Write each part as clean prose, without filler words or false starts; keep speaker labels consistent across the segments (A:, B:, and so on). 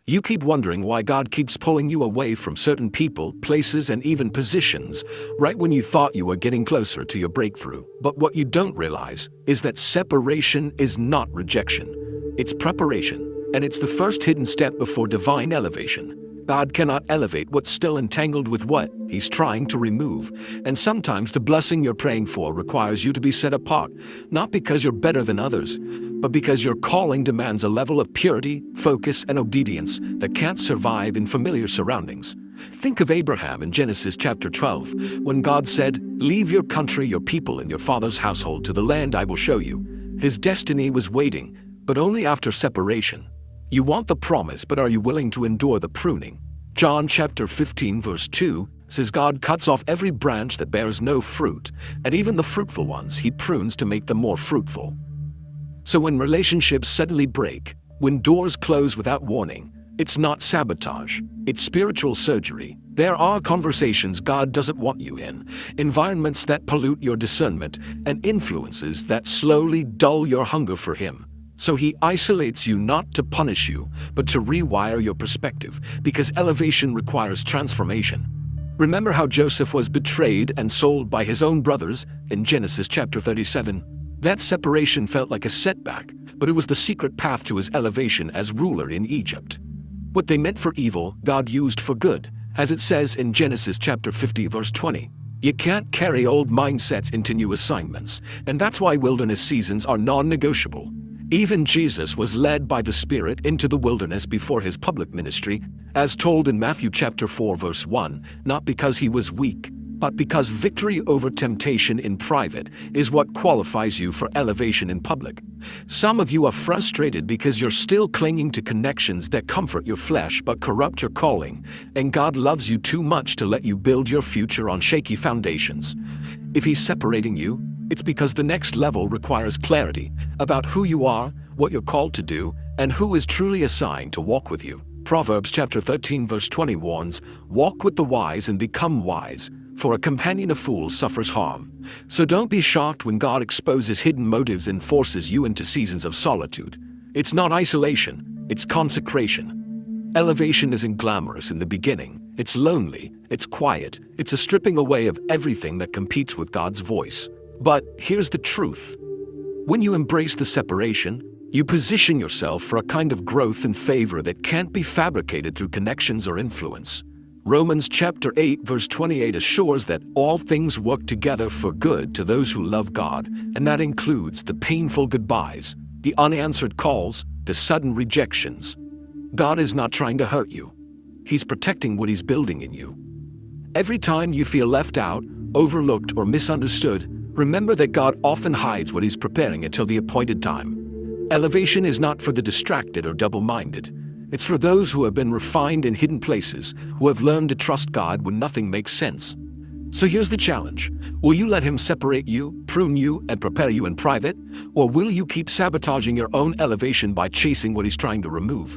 A: You keep wondering why God keeps pulling you away from certain people, places, and even positions, right when you thought you were getting closer to your breakthrough. But what you don't realize is that separation is not rejection. It's preparation, and it's the first hidden step before divine elevation. God cannot elevate what's still entangled with what He's trying to remove. And sometimes the blessing you're praying for requires you to be set apart, not because you're better than others, but because your calling demands a level of purity, focus, and obedience that can't survive in familiar surroundings. Think of Abraham in Genesis chapter 12, when God said, "Leave your country, your people, and your father's household to the land I will show you." His destiny was waiting, but only after separation. You want the promise, but are you willing to endure the pruning? John chapter 15 verse 2 says God cuts off every branch that bears no fruit, and even the fruitful ones He prunes to make them more fruitful. So when relationships suddenly break, when doors close without warning, it's not sabotage, it's spiritual surgery. There are conversations God doesn't want you in, environments that pollute your discernment, and influences that slowly dull your hunger for Him. So He isolates you not to punish you, but to rewire your perspective, because elevation requires transformation. Remember how Joseph was betrayed and sold by his own brothers in Genesis chapter 37? That separation felt like a setback, but it was the secret path to his elevation as ruler in Egypt. What they meant for evil, God used for good, as it says in Genesis chapter 50 verse 20. You can't carry old mindsets into new assignments, and that's why wilderness seasons are non-negotiable. Even Jesus was led by the Spirit into the wilderness before His public ministry, as told in Matthew chapter 4 verse 1, not because He was weak, but because victory over temptation in private is what qualifies you for elevation in public. Some of you are frustrated because you're still clinging to connections that comfort your flesh but corrupt your calling, and God loves you too much to let you build your future on shaky foundations. If He's separating you, it's because the next level requires clarity about who you are, what you're called to do, and who is truly assigned to walk with you. Proverbs chapter 13 verse 20 warns, "Walk with the wise and become wise, for a companion of fools suffers harm." So don't be shocked when God exposes hidden motives and forces you into seasons of solitude. It's not isolation, it's consecration. Elevation isn't glamorous in the beginning. It's lonely, it's quiet, it's a stripping away of everything that competes with God's voice. But here's the truth. When you embrace the separation, you position yourself for a kind of growth and favor that can't be fabricated through connections or influence. Romans chapter 8 verse 28 assures that all things work together for good to those who love God, and that includes the painful goodbyes, the unanswered calls, the sudden rejections. God is not trying to hurt you. He's protecting what He's building in you. Every time you feel left out, overlooked, or misunderstood, remember that God often hides what He's preparing until the appointed time. Elevation is not for the distracted or double-minded. It's for those who have been refined in hidden places, who have learned to trust God when nothing makes sense. So here's the challenge. Will you let Him separate you, prune you, and prepare you in private? Or will you keep sabotaging your own elevation by chasing what He's trying to remove?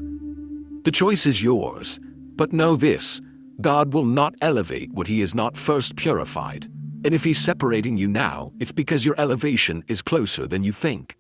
A: The choice is yours. But know this, God will not elevate what He has not first purified. And if He's separating you now, it's because your elevation is closer than you think.